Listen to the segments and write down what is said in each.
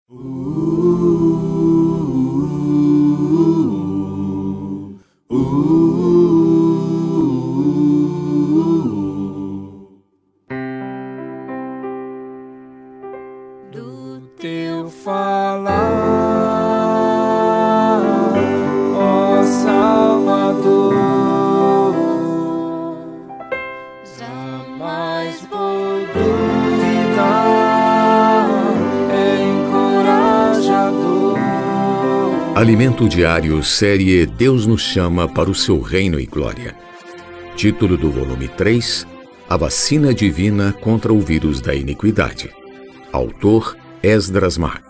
Do teu falar, ó Salvador, jamais vou duvidar, é encorajador. Alimento Diário, série Deus nos chama para o seu reino e glória. Título do volume 3, A vacina divina contra o vírus da iniquidade. Autor Esdras Mar.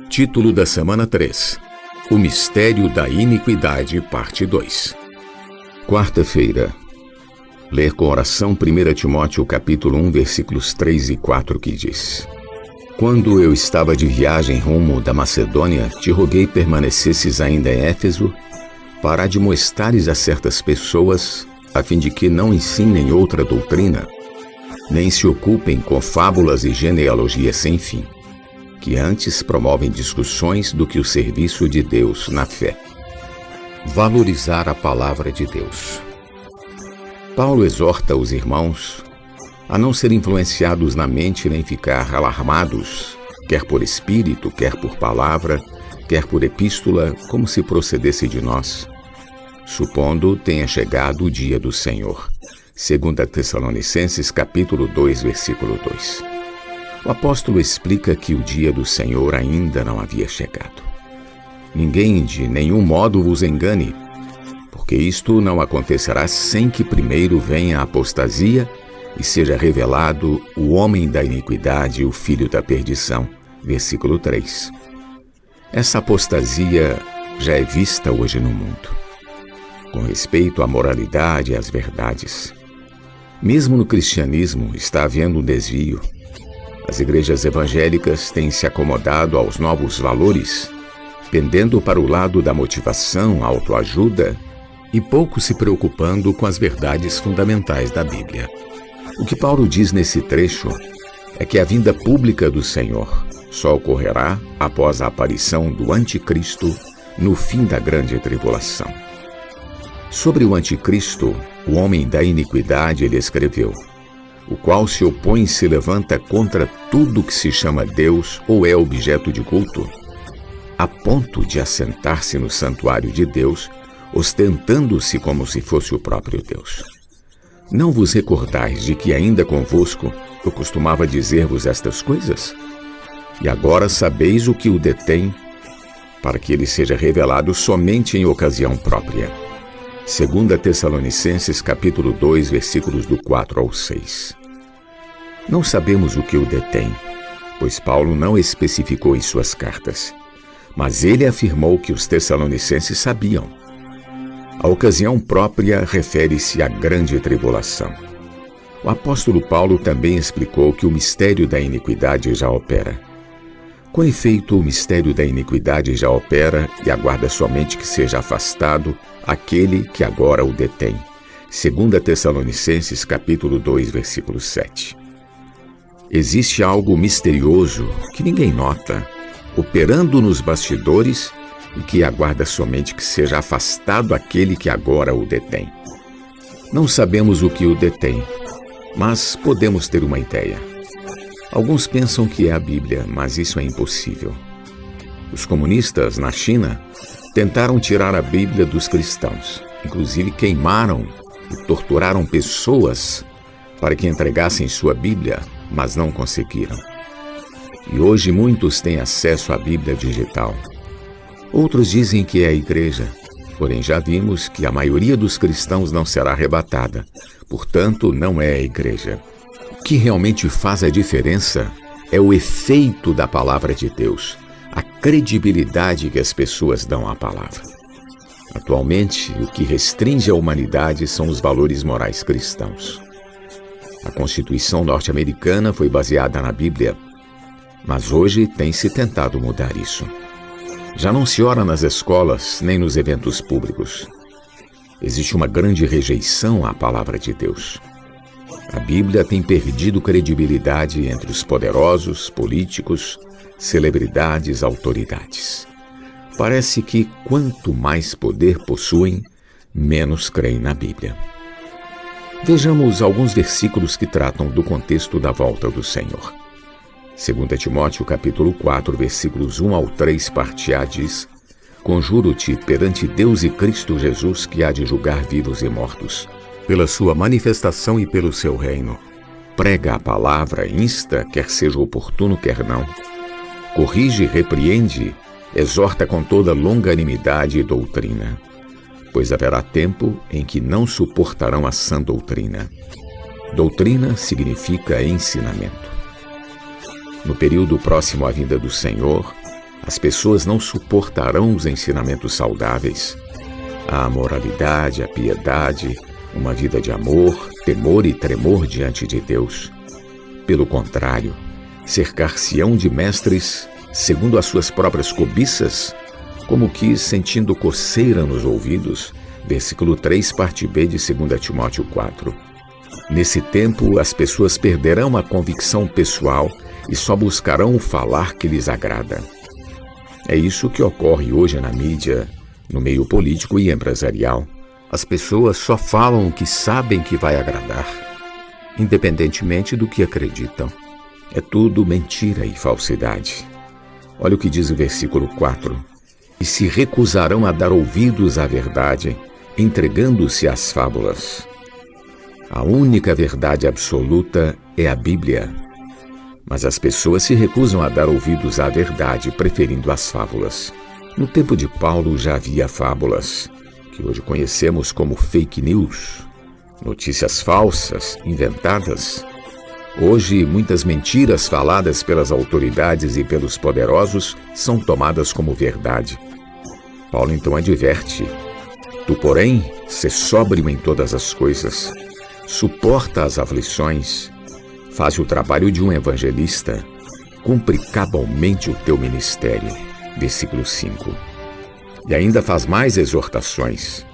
Título da semana 3, O mistério da iniquidade, parte 2. Quarta-feira. Ler com oração 1 Timóteo capítulo 1, versículos 3 e 4, que diz: Quando eu estava de viagem rumo da Macedônia, te roguei permanecesses ainda em Éfeso, para admoestares a certas pessoas, a fim de que não ensinem outra doutrina, nem se ocupem com fábulas e genealogias sem fim, que antes promovem discussões do que o serviço de Deus na fé. Valorizar a palavra de Deus. Paulo exorta os irmãos a não ser influenciados na mente nem ficar alarmados, quer por espírito, quer por palavra, quer por epístola, como se procedesse de nós, supondo tenha chegado o dia do Senhor. 2 Tessalonicenses capítulo 2, versículo 2. O apóstolo explica que o dia do Senhor ainda não havia chegado. Ninguém de nenhum modo vos engane, porque isto não acontecerá sem que primeiro venha a apostasia e seja revelado o homem da iniquidade, o filho da perdição. Versículo 3. Essa apostasia já é vista hoje no mundo, com respeito à moralidade e às verdades. Mesmo no cristianismo está havendo um desvio. As igrejas evangélicas têm se acomodado aos novos valores, pendendo para o lado da motivação, autoajuda e pouco se preocupando com as verdades fundamentais da Bíblia. O que Paulo diz nesse trecho é que a vinda pública do Senhor só ocorrerá após a aparição do Anticristo no fim da grande tribulação. Sobre o Anticristo, o homem da iniquidade, ele escreveu: o qual se opõe e se levanta contra tudo que se chama Deus ou é objeto de culto, a ponto de assentar-se no santuário de Deus, ostentando-se como se fosse o próprio Deus. Não vos recordais de que ainda convosco eu costumava dizer-vos estas coisas? E agora sabeis o que o detém, para que ele seja revelado somente em ocasião própria. 2 Tessalonicenses capítulo 2, versículos do 4 ao 6. Não sabemos o que o detém, pois Paulo não especificou em suas cartas, mas ele afirmou que os tessalonicenses sabiam. A ocasião própria refere-se à grande tribulação. O apóstolo Paulo também explicou que o mistério da iniquidade já opera. Com efeito, o mistério da iniquidade já opera e aguarda somente que seja afastado aquele que agora o detém. 2 Tessalonicenses capítulo 2, versículo 7. Existe algo misterioso que ninguém nota, operando nos bastidores e que aguarda somente que seja afastado aquele que agora o detém. Não sabemos o que o detém, mas podemos ter uma ideia. Alguns pensam que é a Bíblia, mas isso é impossível. Os comunistas na China tentaram tirar a Bíblia dos cristãos. Inclusive queimaram e torturaram pessoas para que entregassem sua Bíblia, mas não conseguiram. E hoje muitos têm acesso à Bíblia digital. Outros dizem que é a igreja, porém já vimos que a maioria dos cristãos não será arrebatada, portanto não é a igreja. O que realmente faz a diferença é o efeito da palavra de Deus, a credibilidade que as pessoas dão à palavra. Atualmente, o que restringe a humanidade são os valores morais cristãos. A Constituição norte-americana foi baseada na Bíblia, mas hoje tem se tentado mudar isso. Já não se ora nas escolas nem nos eventos públicos. Existe uma grande rejeição à palavra de Deus. A Bíblia tem perdido credibilidade entre os poderosos, políticos, celebridades, autoridades. Parece que quanto mais poder possuem, menos creem na Bíblia. Vejamos alguns versículos que tratam do contexto da volta do Senhor. 2 Timóteo capítulo 4, versículos 1 ao 3, parte A, diz: Conjuro-te perante Deus e Cristo Jesus, que há de julgar vivos e mortos, pela sua manifestação e pelo seu reino. Prega a palavra, insta, quer seja oportuno, quer não. Corrige, repreende, exorta com toda longanimidade e doutrina, pois haverá tempo em que não suportarão a sã doutrina. Doutrina significa ensinamento. No período próximo à vinda do Senhor, as pessoas não suportarão os ensinamentos saudáveis, a moralidade, a piedade, uma vida de amor, temor e tremor diante de Deus. Pelo contrário, cercar-se-ão de mestres segundo as suas próprias cobiças, como que sentindo coceira nos ouvidos. Versículo 3, parte B de 2 Timóteo 4. Nesse tempo, as pessoas perderão a convicção pessoal e só buscarão o falar que lhes agrada. É isso que ocorre hoje na mídia, no meio político e empresarial. As pessoas só falam o que sabem que vai agradar, independentemente do que acreditam. É tudo mentira e falsidade. Olha o que diz o versículo 4. E se recusarão a dar ouvidos à verdade, entregando-se às fábulas. A única verdade absoluta é a Bíblia. Mas as pessoas se recusam a dar ouvidos à verdade, preferindo as fábulas. No tempo de Paulo já havia fábulas, que hoje conhecemos como fake news, notícias falsas, inventadas. Hoje, muitas mentiras faladas pelas autoridades e pelos poderosos são tomadas como verdade. Paulo então adverte: Tu, porém, sê sóbrio em todas as coisas, suporta as aflições, faz o trabalho de um evangelista, cumpre cabalmente o teu ministério. Versículo 5. E ainda faz mais exortações.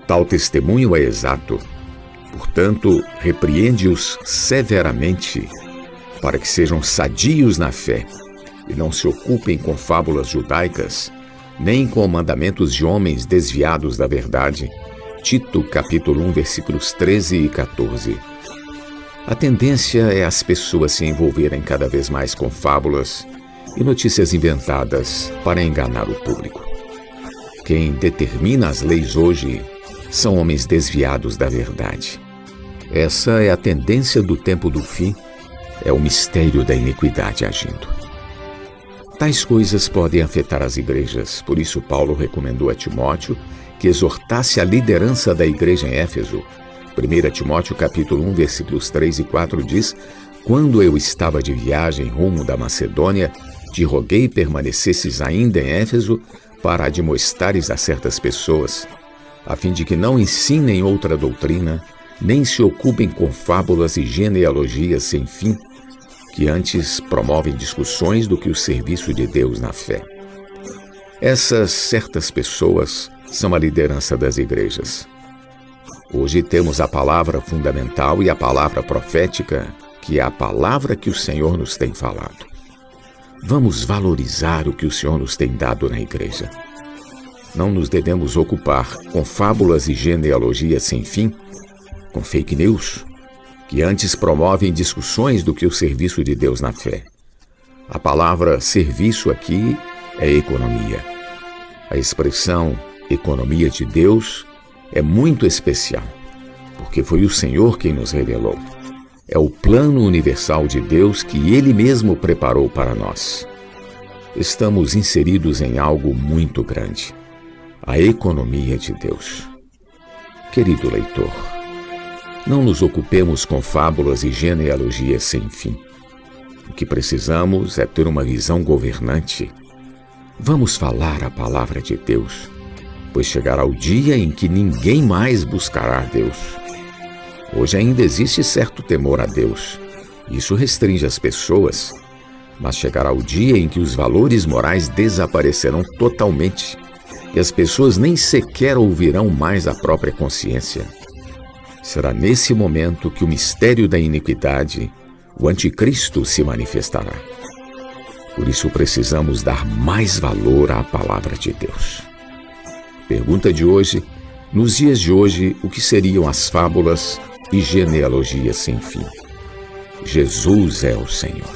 Tal testemunho é exato. Portanto, repreende-os severamente, para que sejam sadios na fé, e não se ocupem com fábulas judaicas, nem com mandamentos de homens desviados da verdade. Tito, capítulo 1, versículos 13 e 14. A tendência é as pessoas se envolverem cada vez mais com fábulas e notícias inventadas para enganar o público. Quem determina as leis hoje são homens desviados da verdade. Essa é a tendência do tempo do fim, é o mistério da iniquidade agindo. Tais coisas podem afetar as igrejas, por isso Paulo recomendou a Timóteo que exortasse a liderança da igreja em Éfeso. 1 Timóteo capítulo 1, versículos 3 e 4 diz: Quando eu estava de viagem rumo da Macedônia, te roguei permanecesses ainda em Éfeso para admoestares a certas pessoas, a fim de que não ensinem outra doutrina, nem se ocupem com fábulas e genealogias sem fim, que antes promovem discussões do que o serviço de Deus na fé. Essas certas pessoas são a liderança das igrejas. Hoje temos a palavra fundamental e a palavra profética, que é a palavra que o Senhor nos tem falado. Vamos valorizar o que o Senhor nos tem dado na igreja. Não nos devemos ocupar com fábulas e genealogias sem fim, com fake news, que antes promovem discussões do que o serviço de Deus na fé. A palavra serviço aqui é economia. A expressão economia de Deus é muito especial, porque foi o Senhor quem nos revelou. É o plano universal de Deus que Ele mesmo preparou para nós. Estamos inseridos em algo muito grande, a economia de Deus. Querido leitor, não nos ocupemos com fábulas e genealogias sem fim. O que precisamos é ter uma visão governante. Vamos falar a palavra de Deus, pois chegará o dia em que ninguém mais buscará a Deus. Hoje ainda existe certo temor a Deus. Isso restringe as pessoas, mas chegará o dia em que os valores morais desaparecerão totalmente e as pessoas nem sequer ouvirão mais a própria consciência. Será nesse momento que o mistério da iniquidade, o anticristo, se manifestará. Por isso precisamos dar mais valor à palavra de Deus. Pergunta de hoje: nos dias de hoje, o que seriam as fábulas e genealogias sem fim? Jesus é o Senhor.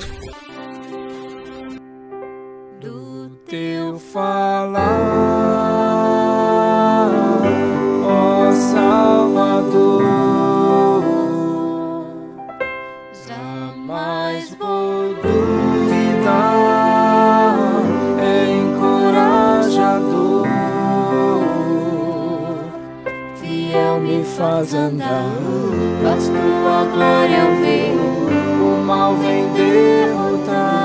Do teu falar, ó Salvador, jamais vou duvidar, é encorajador, fiel me faz andar, faz tua glória eu ver, o mal vem derrotar.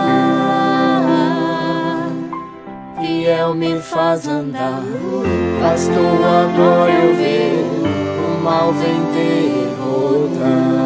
Fiel me faz andar, faz tua glória eu ver, o mal vem derrotar.